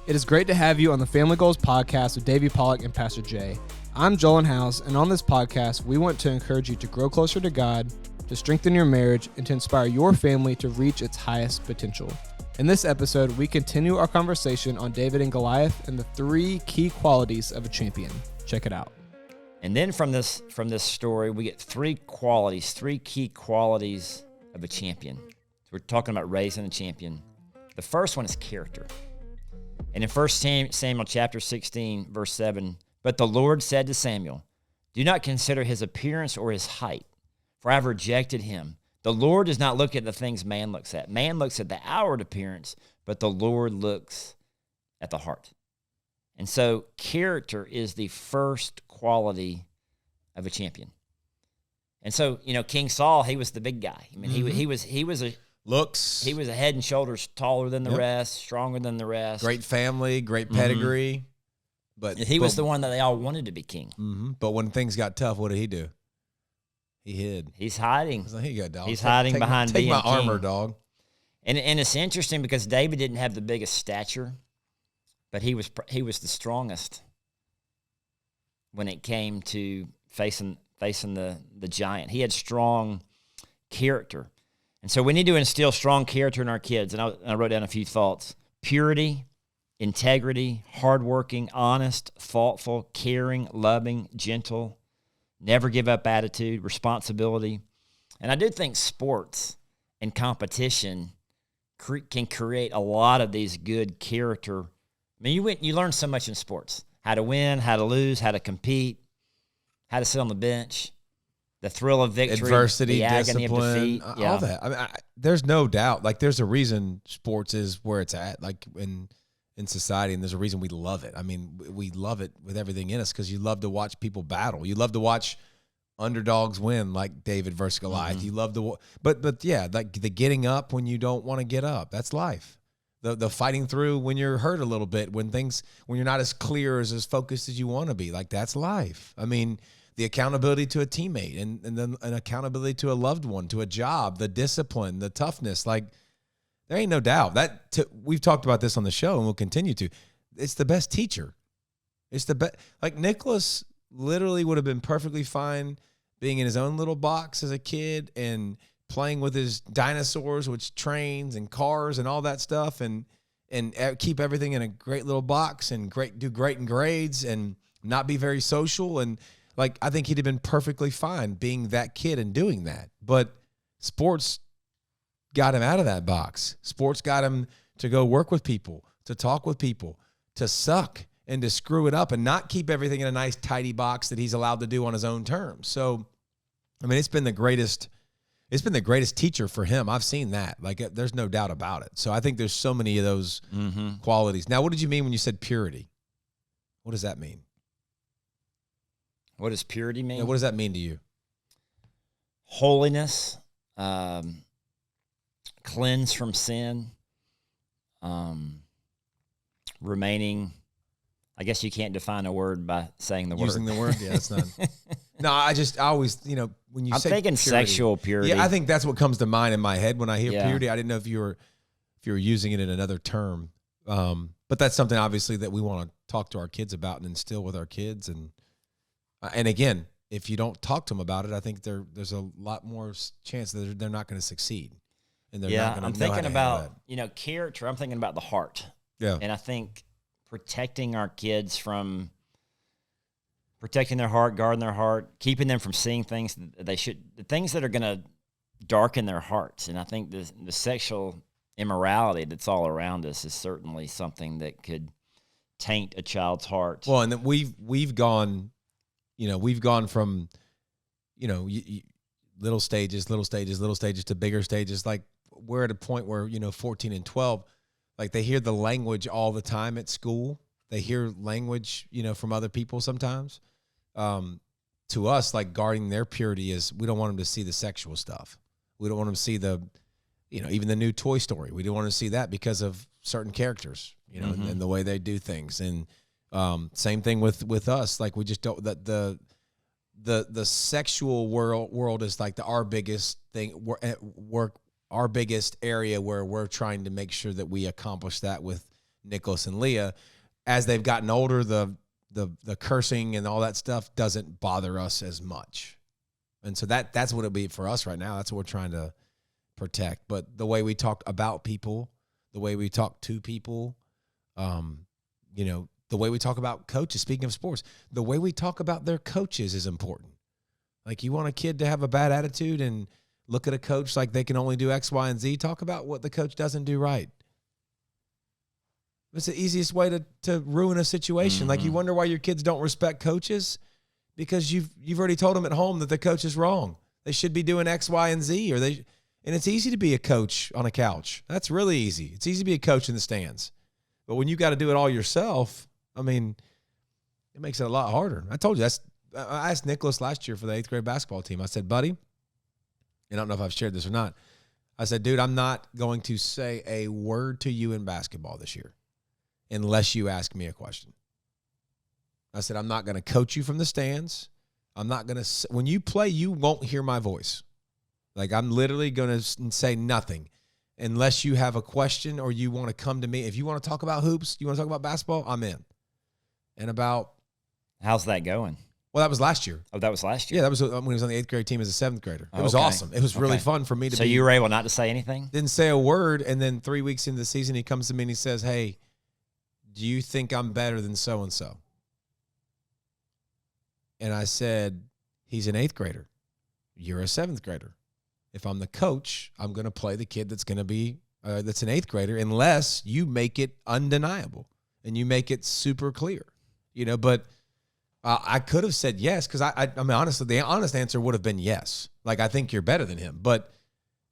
It is great to have you on the Family Goals podcast with David Pollack and Pastor Jay. I'm Joel House, and on this podcast, we want to encourage you to grow closer to God, to strengthen your marriage, and to inspire your family to reach its highest potential. In this episode, we continue our conversation on David and Goliath and the 3 key qualities of a champion. Check it out. And then from this story, we get 3 key qualities of a champion. So we're talking about raising a champion. The first one is character. And in 1 Samuel chapter 16, verse 7, "But the Lord said to Samuel, do not consider his appearance or his height, for I have rejected him. The Lord does not look at the things man looks at. Man looks at the outward appearance, but the Lord looks at the heart." And so character is the first quality of a champion. And so, King Saul, he was the big guy. I mean, he was a head and shoulders taller than the rest, stronger than the rest. Great family, great pedigree. But he was the one that they all wanted to be king. But when things got tough, what did he do? He hid. He's hiding. He's like, "Here you go, dog. He's hiding behind being Take my king. armor, dog." And it's interesting because David didn't have the biggest stature, but he was the strongest when it came to facing the giant. He had strong character. And so we need to instill strong character in our kids. And I wrote down a few thoughts. Purity, integrity, hardworking, honest, thoughtful, caring, loving, gentle, never give up attitude, responsibility. And I do think sports and competition can create a lot of these good character. I mean, you learn so much in sports. How to win, how to lose, how to compete, how to sit on the bench. The thrill of victory, adversity, the agony discipline, of defeat. all that. I mean, there's no doubt. Like, there's a reason sports is where it's at, like in society, and there's a reason we love it. I mean, we love it with everything in us because you love to watch people battle. You love to watch underdogs win, like David versus Goliath. You love to, but yeah, like the getting up when you don't want to get up. That's life. The fighting through when you're hurt a little bit, when you're not as clear as focused as you want to be. Like, that's life. I mean, the accountability to a teammate and then an accountability to a loved one, to a job, the discipline, the toughness. Like, there ain't no doubt that we've talked about this on the show and we'll continue to. It's the best teacher. It's the best. Like, Nicholas literally would have been perfectly fine being in his own little box as a kid and playing with his dinosaurs, which trains and cars and all that stuff, and keep everything in a great little box and do great in grades and not be very social. And like, I think he'd have been perfectly fine being that kid and doing that. But sports got him out of that box. Sports got him to go work with people, to talk with people, to suck and to screw it up and not keep everything in a nice, tidy box that he's allowed to do on his own terms. So, I mean, it's been the greatest teacher for him. I've seen that. Like, there's no doubt about it. So I think there's so many of those qualities. Now, what did you mean when you said purity? What does that mean? What does purity mean? Yeah, what does that mean to you? Holiness, cleanse from sin, remaining. I guess you can't define a word by saying the word. Using the word? Yeah, that's not. No, I always, when you I'm say thinking purity, sexual purity. Yeah, I think that's what comes to mind in my head when I hear Yeah. purity. I didn't know if you were using it in another term. But that's something obviously that we want to talk to our kids about and instill with our kids. And again, if you don't talk to them about it, I think there's a lot more chance that they're not going to succeed. And they're not going to I'm thinking about, character. I'm thinking about the heart. Yeah. And I think protecting our kids from protecting their heart, guarding their heart, keeping them from seeing things that they should, the things that are going to darken their hearts. And I think the sexual immorality that's all around us is certainly something that could taint a child's heart. Well, and then we've gone from, little stages to bigger stages. Like, we're at a point where, 14 and 12, like, they hear the language all the time at school. They hear language, from other people sometimes. To us, like, guarding their purity is, we don't want them to see the sexual stuff. We don't want them to see even the new Toy Story. We don't want to see that because of certain characters, and the way they do things. And same thing with us. Like, we just don't, that the sexual world is like our biggest thing. Our biggest area where we're trying to make sure that we accomplish that with Nicholas and Leah. As they've gotten older, the cursing and all that stuff doesn't bother us as much. And so that's what it'll be for us right now. That's what we're trying to protect. But the way we talk about people, the way we talk to people, the way we talk about coaches, speaking of sports, the way we talk about their coaches is important. Like, you want a kid to have a bad attitude and look at a coach like they can only do X, Y, and Z, talk about what the coach doesn't do right. It's the easiest way to ruin a situation. Like, you wonder why your kids don't respect coaches, because you've already told them at home that the coach is wrong. They should be doing X, Y, and Z, and it's easy to be a coach on a couch. That's really easy. It's easy to be a coach in the stands. But when you got to do it all yourself, I mean, it makes it a lot harder. I told you, I asked Nicholas last year for the 8th grade basketball team. I said, buddy, and I don't know if I've shared this or not. I said, dude, I'm not going to say a word to you in basketball this year unless you ask me a question. I said, I'm not going to coach you from the stands. I'm not going to, when you play, you won't hear my voice. Like, I'm literally going to say nothing unless you have a question or you want to come to me. If you want to talk about hoops, you want to talk about basketball, I'm in. And how's that going? Well, that was last year. Oh, that was last year? Yeah, that was when he was on the 8th grade team as a 7th grader. It was awesome. It was really fun for me to So you were able not to say anything? Didn't say a word, and then 3 weeks into the season, he comes to me and he says, hey, do you think I'm better than so-and-so? And I said, he's an 8th grader. You're a 7th grader. If I'm the coach, I'm going to play the kid that's going to be that's an 8th grader unless you make it undeniable and you make it super clear. But I could have said yes, because I mean, honestly, the honest answer would have been yes. Like, I think you're better than him. But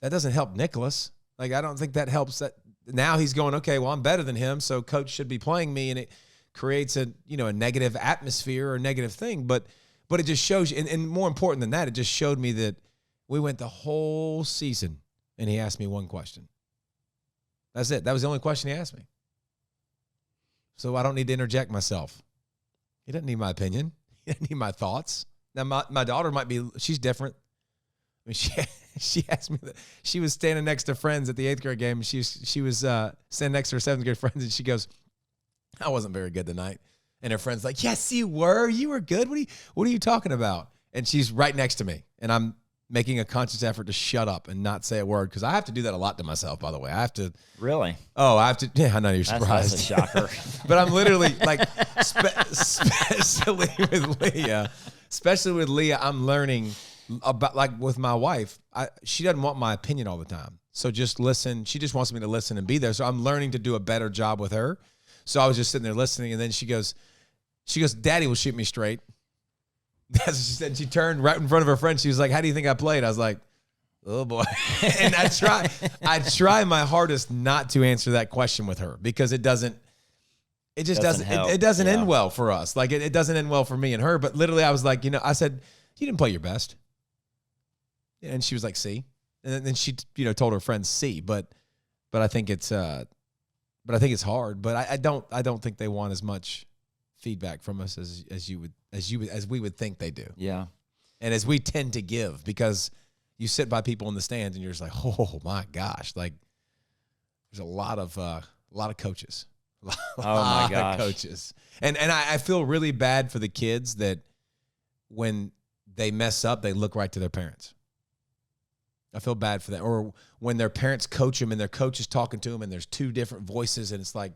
that doesn't help Nicholas. Like, I don't think that helps. That now he's going, okay, well, I'm better than him, so coach should be playing me, and it creates a negative atmosphere or a negative thing. But it just shows you, and more important than that, it just showed me that we went the whole season, and he asked me one question. That's it. That was the only question he asked me. So I don't need to interject myself. He doesn't need my opinion. He doesn't need my thoughts. Now, my daughter she's different. I mean, she asked me that. She was standing next to friends at the 8th grade game. She was standing next to her 7th grade friends, and she goes, I wasn't very good tonight. And her friend's like, yes, you were. You were good. What are you talking about? And she's right next to me, and I'm making a conscious effort to shut up and not say a word, because I have to do that a lot to myself, by the way. I have to. Really? Oh, I have to. Yeah, I know you're surprised. That's a shocker. But I'm literally like, especially with Leah, I'm learning about, like, with my wife, she doesn't want my opinion all the time. So just listen. She just wants me to listen and be there. So I'm learning to do a better job with her. So I was just sitting there listening, and then she goes, Daddy will shoot me straight. That's what she said. She turned right in front of her friend. She was like, how do you think I played? I was like, oh boy. And I try my hardest not to answer that question with her, because it doesn't end well for us. Like, it doesn't end well for me and her. But literally, I was like, I said, you didn't play your best. And she was like, C. And then she, told her friends C. But I think it's hard. But I don't think they want as much feedback from us as we would think they do. Yeah. And as we tend to give, because you sit by people in the stands and you're just like, oh my gosh, like, there's a lot of coaches. Oh my gosh. Coaches. And I feel really bad for the kids that when they mess up, they look right to their parents. I feel bad for that. Or when their parents coach them and their coach is talking to them and there's two different voices, and it's like,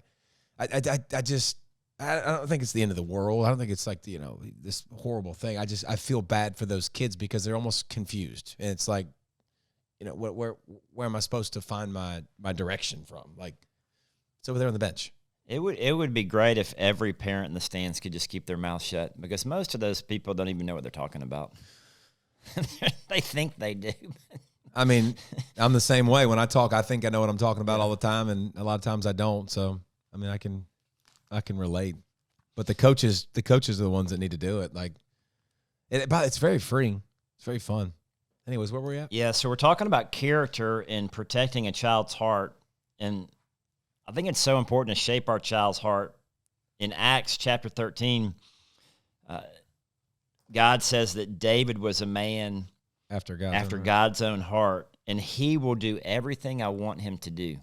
I don't think it's the end of the world. I don't think it's like, this horrible thing. I feel bad for those kids because they're almost confused. And it's like, where am I supposed to find my direction from? Like, it's over there on the bench. It would be great if every parent in the stands could just keep their mouth shut, because most of those people don't even know what they're talking about. They think they do. I mean, I'm the same way. When I talk, I think I know what I'm talking about all the time, and a lot of times I don't. So, I mean, I can relate. But the coaches are the ones that need to do it. Like, it's very freeing. It's very fun. Anyways, where were we at? Yeah, so we're talking about character and protecting a child's heart. And I think it's so important to shape our child's heart. In Acts chapter 13, God says that David was a man after God's own heart, and he will do everything I want him to do.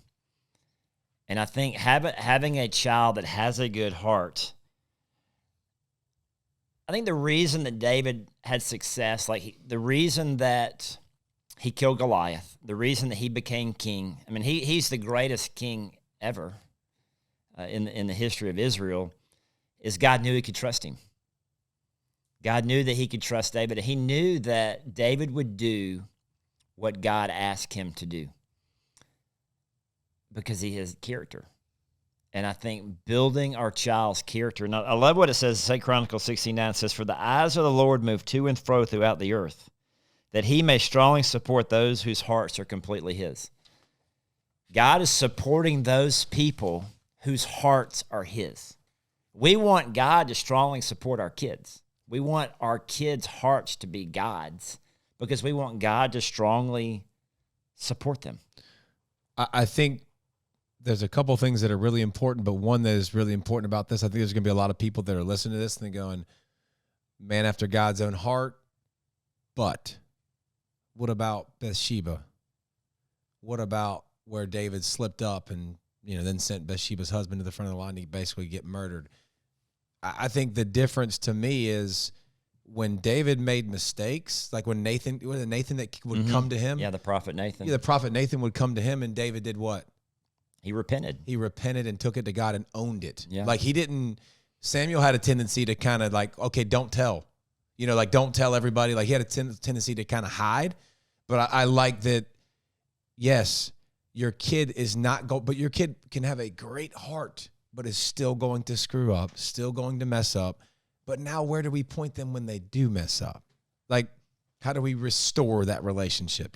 And I think having a child that has a good heart, I think the reason that David had success, the reason that he killed Goliath, the reason that he became king, I mean, he's the greatest king ever in the history of Israel, is God knew he could trust him. God knew that he could trust David. He knew that David would do what God asked him to do because he has character. And I think building our child's character, and I love what it says, 2 Chronicles 16:9 says, "For the eyes of the Lord move to and fro throughout the earth, that he may strongly support those whose hearts are completely his." God is supporting those people whose hearts are his. We want God to strongly support our kids. We want our kids' hearts to be God's because we want God to strongly support them. I think there's a couple things that are really important, but one that is really important about this, I think there's going to be a lot of people that are listening to this and they're going, man after God's own heart, but what about Bathsheba? What about where David slipped up and then sent Bathsheba's husband to the front of the line to basically get murdered? I think the difference to me is when David made mistakes, like when Nathan that would come to him. Yeah, the prophet Nathan. Yeah, the prophet Nathan would come to him, and David did what? He repented. He repented and took it to God and owned it. Yeah. Like Samuel had a tendency to kind of like, okay, don't tell. Don't tell everybody. Like he had a tendency to kind of hide. But I like that, yes, your kid is not but your kid can have a great heart, but is still going to screw up, still going to mess up. But now where do we point them when they do mess up? Like, how do we restore that relationship?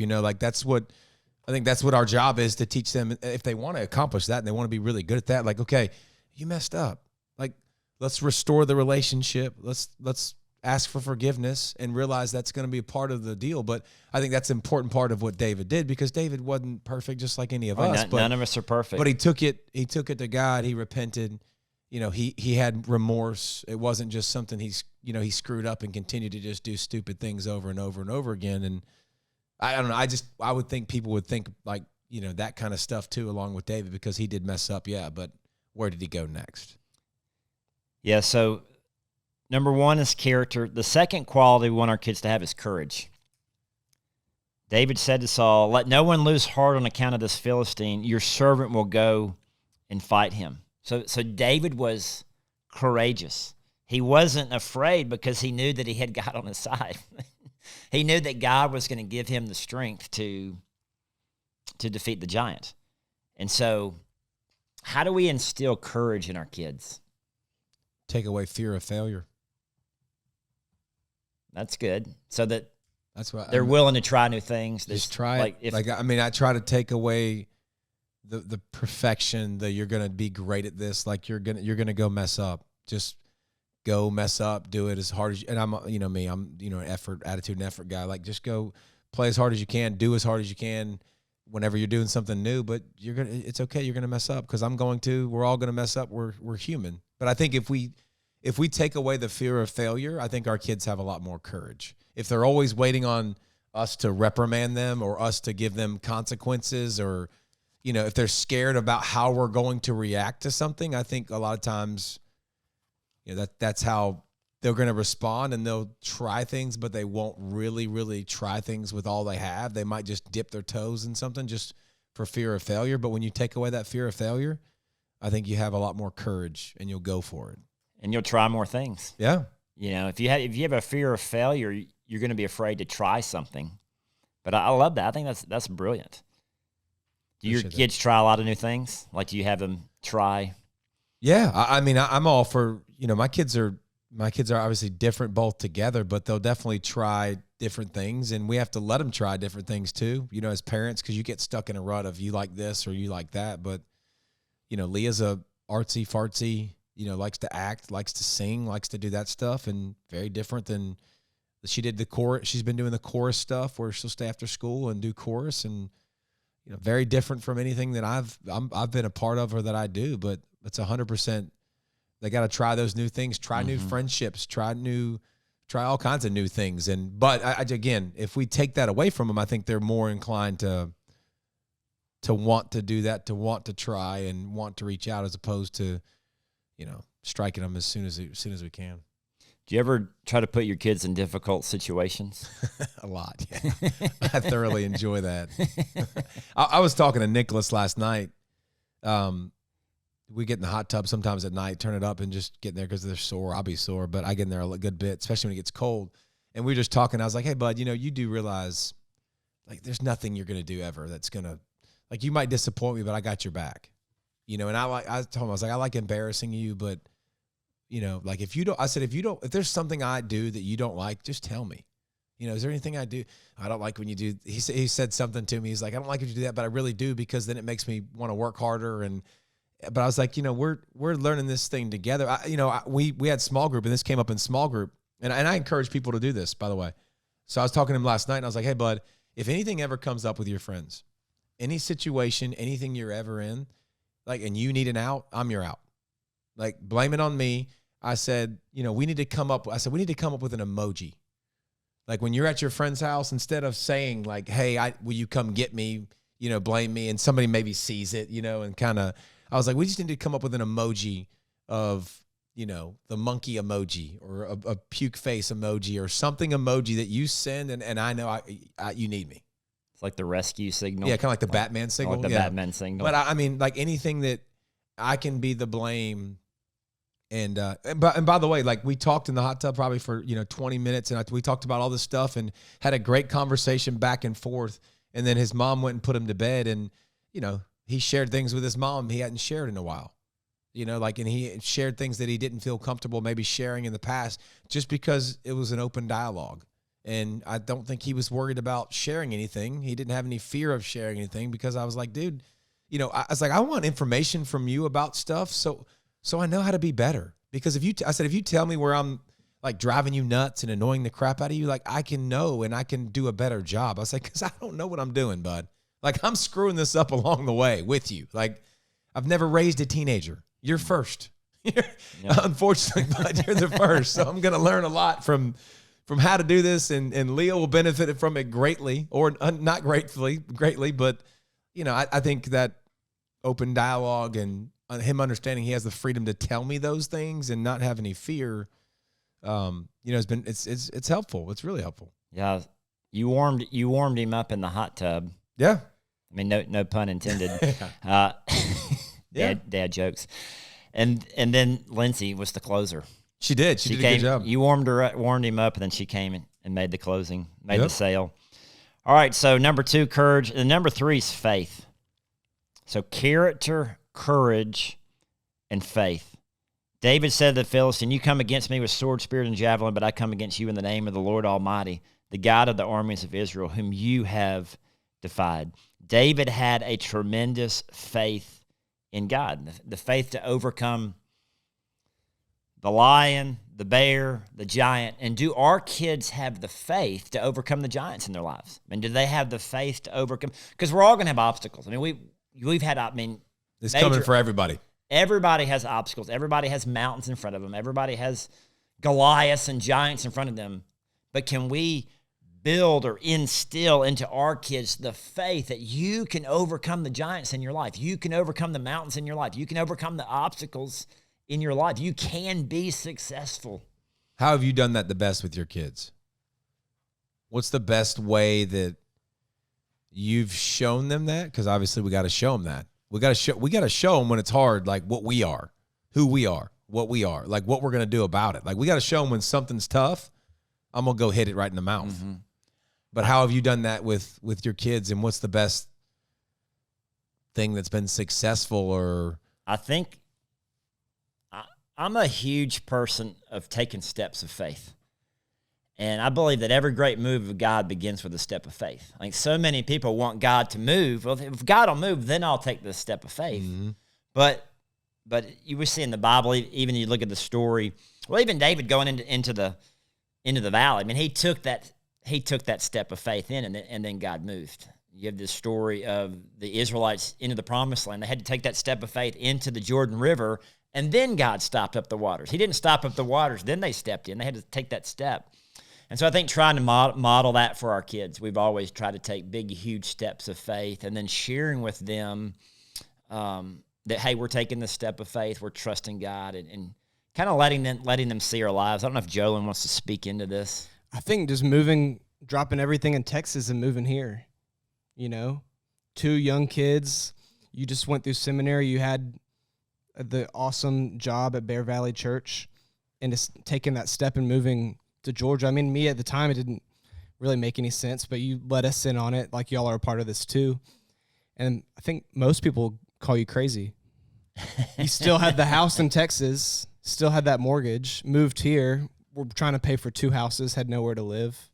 I think that's what our job is, to teach them if they want to accomplish that and they want to be really good at that. Like, okay, you messed up. Like, let's restore the relationship. Let's ask for forgiveness and realize that's going to be a part of the deal. But I think that's an important part of what David did, because David wasn't perfect just like any of us. None of us are perfect. But he took it to God. He repented. He had remorse. It wasn't just something he screwed up and continued to just do stupid things over and over and over again. And I don't know. I would think people would think like, that kind of stuff too, along with David, because he did mess up. Yeah. But where did he go next? Yeah. So number one is character. The second quality we want our kids to have is courage. David said to Saul, "Let no one lose heart on account of this Philistine. Your servant will go and fight him." So David was courageous. He wasn't afraid because he knew that he had God on his side. He knew that God was going to give him the strength to defeat the giant. And so how do we instill courage in our kids? Take away fear of failure. That's good. So that that's what they're willing to try new things. Just try it. I try to take away the perfection that you're going to be great at this. Like you're going to go mess up. Just go mess up, do it as hard as you, and I'm an attitude and effort guy. Like just go play as hard as you can, do as hard as you can whenever you're doing something new, but it's okay. You're going to mess up because we're all going to mess up. We're human. But I think if we take away the fear of failure, I think our kids have a lot more courage. If they're always waiting on us to reprimand them or us to give them consequences, or, if they're scared about how we're going to react to something, I think a lot of times, that's how they're going to respond, and they'll try things, but they won't really, really try things with all they have. They might just dip their toes in something just for fear of failure. But when you take away that fear of failure, I think you have a lot more courage and you'll go for it. And you'll try more things. Yeah. If you have a fear of failure, you're going to be afraid to try something. But I love that. I think that's brilliant. Do your kids try a lot of new things? Like, do you have them try? Yeah. I'm all for, my kids are obviously different both together, but they'll definitely try different things, and we have to let them try different things too, as parents, because you get stuck in a rut of you like this or you like that. But, Leah's a artsy fartsy, likes to act, likes to sing, likes to do that stuff, and very different than she did the chorus. She's been doing the chorus stuff where she'll stay after school and do chorus, and, very different from anything that I've been a part of or that I do. But it's 100%. They got to try those new things, try new friendships, try all kinds of new things. But again, if we take that away from them, I think they're more inclined to want to do that, to want to try and want to reach out, as opposed to, striking them as soon as we can. Do you ever try to put your kids in difficult situations? A lot, yeah. I thoroughly enjoy that. I was talking to Nicholas last night. We get in the hot tub sometimes at night, turn it up, and just get in there because they're sore. I'll be sore, but I get in there a good bit, especially when it gets cold. And we were just talking. I was like, hey, bud, you do realize, like, there's nothing you're going to do ever that's going to, like, you might disappoint me, but I got your back. And I told him, I was like, I like embarrassing you, but like, if there's something I do that you don't like, just tell me. Is there anything I do? I don't like when you do. He said something to me. He's like, I don't like when you do that, but I really do, because then it makes me want to work harder. But I was like, we're learning this thing together. We had small group, and this came up in small group, and I encourage people to do this, by the way. So I was talking to him last night, and I was like, hey, bud, if anything ever comes up with your friends, any situation, anything you're ever in, like, and you need an out, I'm your out. Like, blame it on me. I said, we need to come up with an emoji. Like, when you're at your friend's house, instead of saying, like, hey, will you come get me, blame me, and somebody maybe sees it, and kind of, I was like, we just need to come up with an emoji of, the monkey emoji, or a puke face emoji, or something emoji that you send, and I know you need me. It's like the rescue signal. Yeah, kind of like the Batman signal. Like the Batman signal. But I mean, like, anything that I can be the blame. And by the way, like, we talked in the hot tub probably for 20 minutes, and we talked about all this stuff and had a great conversation back and forth. And then his mom went and put him to bed, and he shared things with his mom he hadn't shared in a while. And he shared things that he didn't feel comfortable maybe sharing in the past, just because it was an open dialogue. And I don't think he was worried about sharing anything. He didn't have any fear of sharing anything, because I was like, dude, I was like, I want information from you about stuff, so I know how to be better. Because if you tell me where I'm, like, driving you nuts and annoying the crap out of you, like, I can know and I can do a better job. I was like, because I don't know what I'm doing, bud. Like, I'm screwing this up along the way with you. Like, I've never raised a teenager. You're first. Unfortunately, bud, you're the first. So I'm going to learn a lot from how to do this, and Leah will benefit from it greatly, or not greatly, but, I think that open dialogue and him understanding he has the freedom to tell me those things and not have any fear, it's helpful. It's really helpful. Yeah, you warmed him up in the hot tub. Yeah, I mean, no pun intended. Dad jokes, and then Lindsay was the closer. She did. She did a good job. You warmed him up, and then she came and made the closing, made the sale. All right. So number 2, courage, and number 3 is faith. So character, courage, and faith. David said to the Philistine, you come against me with sword, spear, and javelin, but I come against you in the name of the Lord Almighty, the God of the armies of Israel, whom you have defied. David had a tremendous faith in God, the faith to overcome the lion, the bear, the giant. And do our kids have the faith to overcome the giants in their lives? I mean, do they have the faith to overcome? Because we're all going to have obstacles. I mean, we've had, it's coming for everybody. Everybody has obstacles. Everybody has mountains in front of them. Everybody has Goliaths and giants in front of them. But can we build or instill into our kids the faith that you can overcome the giants in your life? You can overcome the mountains in your life. You can overcome the obstacles in your life. You can be successful. How have you done that the best with your kids? What's the best way that you've shown them that? Because obviously we got to show them that. We got to show them when it's hard, like what we are, who we are, what we are, like what we're going to do about it. Like, we got to show them when something's tough, I'm going to go hit it right in the mouth. Mm-hmm. But how have you done that with your kids, and what's the best thing that's been successful? Or I think I'm a huge person of taking steps of faith. And I believe that every great move of God begins with a step of faith. Like, so many people want God to move. Well, if God will move, then I'll take the step of faith. Mm-hmm. But you were seeing the Bible, even you look at the story. Well, even David going into the valley. I mean, he took that step of faith in, and then God moved. You have this story of the Israelites into the promised land. They had to take that step of faith into the Jordan River, and then God stopped up the waters. He didn't stop up the waters. Then they stepped in. They had to take that step. And so I think trying to model that for our kids, we've always tried to take big, huge steps of faith, and then sharing with them that, hey, we're taking this step of faith, we're trusting God, and kind of letting them see our lives. I don't know if Jolyn wants to speak into this. I think just dropping everything in Texas and moving here. 2 young kids. You just went through seminary. You had the awesome job at Bear Valley Church, and just taking that step and moving to Georgia. I mean, me at the time, it didn't really make any sense, but you let us in on it, like y'all are a part of this too. And I think most people call you crazy. You still had the house in Texas, still had that mortgage, moved here. We're trying to pay for 2 houses, had nowhere to live,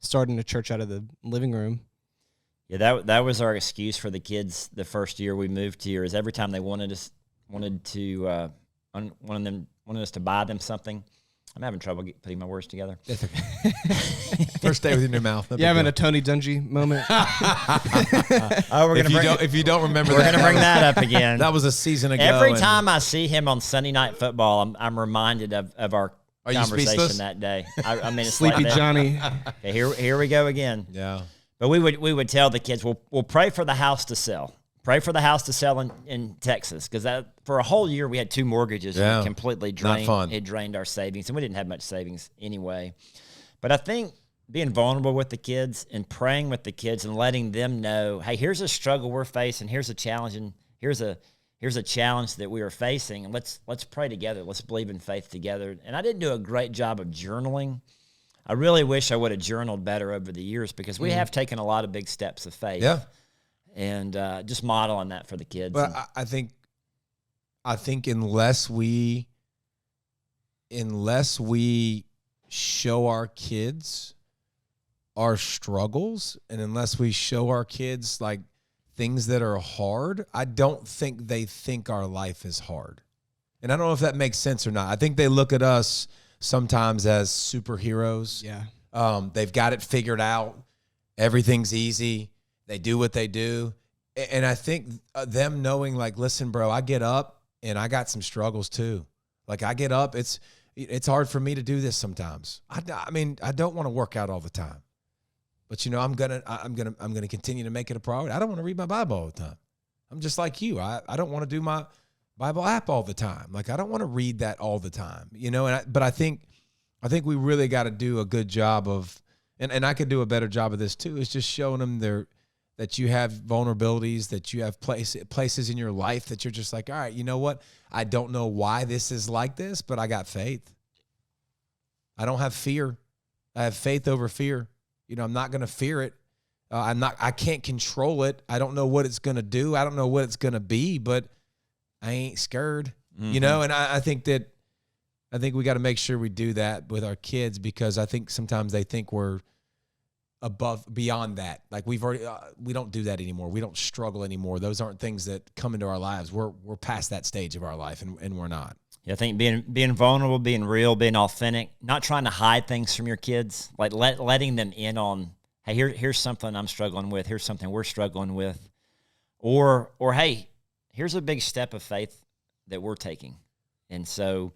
starting a church out of the living room. Yeah, that was our excuse for the kids the first year we moved here. Is every time they wanted us to buy them something. I'm having trouble putting my words together. That's okay. First day with your new mouth. You having a Tony Dungy moment? If you don't remember, we're gonna bring that up again. That was a season ago. Every time I see him on Sunday Night Football, I'm reminded of our conversation that day. I mean, it's Sleepy like Johnny. Okay, here we go again. Yeah. But we would tell the kids, we'll pray for the house to sell. Pray for the house to sell in Texas, because that for a whole year we had 2 mortgages and it completely drained. Not fun. It drained our savings, and we didn't have much savings anyway. But I think being vulnerable with the kids and praying with the kids and letting them know, hey, here's a struggle we're facing, here's a challenge, and here's a challenge that we are facing, and let's pray together. Let's believe in faith together. And I didn't do a great job of journaling. I really wish I would have journaled better over the years, because we have taken a lot of big steps of faith. Yeah. And just modeling that for the kids. But I think unless we show our kids our struggles, and unless we show our kids like things that are hard, I don't think they think our life is hard. And I don't know if that makes sense or not. I think they look at us sometimes as superheroes. Yeah. They've got it figured out. Everything's easy. They do what they do. And I think them knowing, like, listen, bro, I get up and I got some struggles too. Like, I get up, it's hard for me to do this sometimes. I mean, I don't want to work out all the time. But I'm gonna continue to make it a priority. I don't want to read my Bible all the time. I'm just like you. I don't want to do my Bible app all the time. Like, I don't want to read that all the time. But I think we really got to do a good job of, and I could do a better job of this too, is just showing them that you have vulnerabilities, that you have places in your life that you're just like, all right, you know what? I don't know why this is like this, but I got faith. I don't have fear. I have faith over fear. I'm not going to fear it. I can't control it. I don't know what it's going to do. I don't know what it's going to be, but I ain't scared, and I think we got to make sure we do that with our kids, because I think sometimes they think we're beyond that. Like, we've already, we don't do that anymore. We don't struggle anymore. Those aren't things that come into our lives. We're past that stage of our life, and we're not. Yeah, I think being vulnerable, being real, being authentic, not trying to hide things from your kids, like letting them in on, hey, here's something I'm struggling with. Here's something we're struggling with, or hey, here's a big step of faith that we're taking. And so,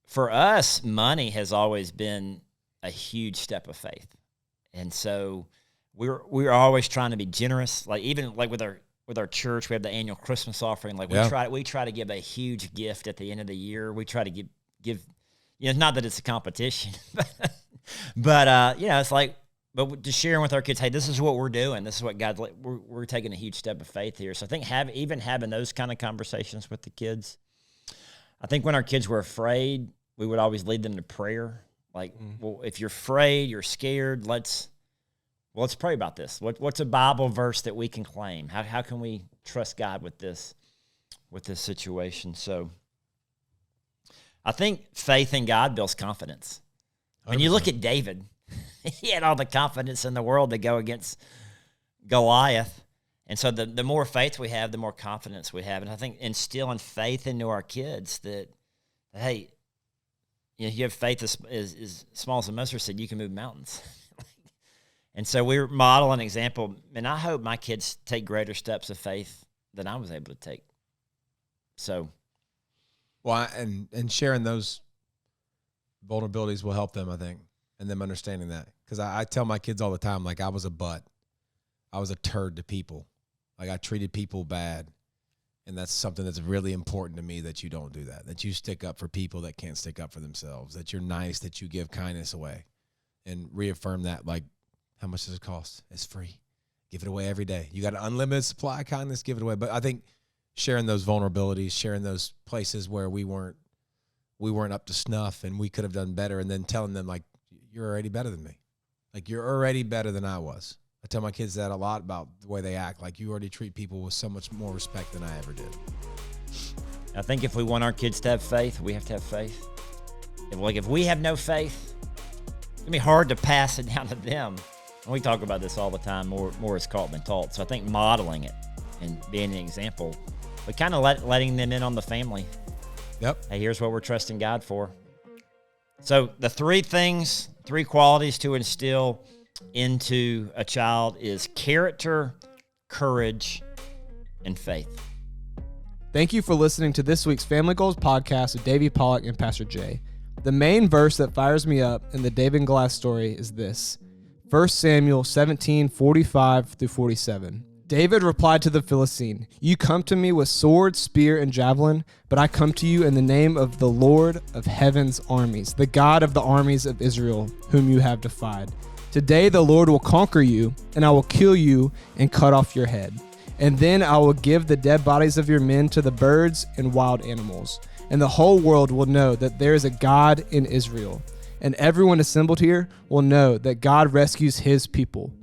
for us, money has always been a huge step of faith. And so we're always trying to be generous. Like, even like with our church, we have the annual Christmas offering. Like, we try to give a huge gift at the end of the year. We try to give not that it's a competition, but it's like, but just sharing with our kids, hey, this is what we're doing. This is what God, we're taking a huge step of faith here. So I think having those kind of conversations with the kids. I think when our kids were afraid, we would always lead them to prayer. Like, well, if you're afraid, you're scared, let's pray about this. What's a Bible verse that we can claim? How can we trust God with this situation? So I think faith in God builds confidence. When you look at David, he had all the confidence in the world to go against Goliath. And so the more faith we have, the more confidence we have. And I think instilling faith into our kids that hey, you have faith as small as a mustard seed, you can move mountains. And so we're modeling an example, and I hope my kids take greater steps of faith than I was able to take. So, well, and sharing those vulnerabilities will help them, I think. and them understanding that. Because I tell my kids all the time, like, I was a butt. I was a turd to people. Like, I treated people bad. And that's something that's really important to me, that you don't do that you stick up for people that can't stick up for themselves, that you're nice, that you give kindness away, and reaffirm that. Like, how much does it cost? It's free. Give it away every day. You got an unlimited supply of kindness, give it away. But I think sharing those vulnerabilities, sharing those places where we weren't up to snuff and we could have done better, and then telling them, like, you're already better than me. Like, you're already better than I was. I tell my kids that a lot about the way they act. Like, you already treat people with so much more respect than I ever did. I think if we want our kids to have faith, we have to have faith. If we have no faith, it's going to be hard to pass it down to them. And we talk about this all the time, more is caught than taught. So I think modeling it and being an example, but kind of letting them in on the family. Yep. Hey, here's what we're trusting God for. So the three qualities to instill into a child is character, courage, and faith. Thank you for listening to this week's Family Goals podcast with David Pollack and Pastor Jay. The main verse that fires me up in the David and Goliath story is this: 1 Samuel 17:45-47. David replied to the Philistine, "You come to me with sword, spear, and javelin, but I come to you in the name of the Lord of heaven's armies, the God of the armies of Israel, whom you have defied. Today the Lord will conquer you, and I will kill you and cut off your head. And then I will give the dead bodies of your men to the birds and wild animals. And the whole world will know that there is a God in Israel. And everyone assembled here will know that God rescues his people,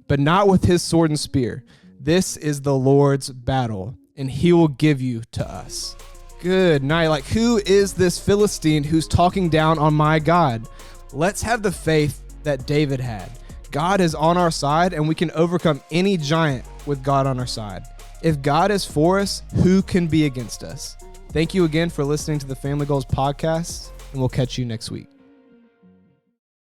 but not with his sword and spear. This is the Lord's battle, and he will give you to us." Good night. Like, who is this Philistine who's talking down on my God? Let's have the faith that David had. God is on our side, and we can overcome any giant with God on our side. If God is for us, who can be against us? Thank you again for listening to the Family Goals podcast, and we'll catch you next week.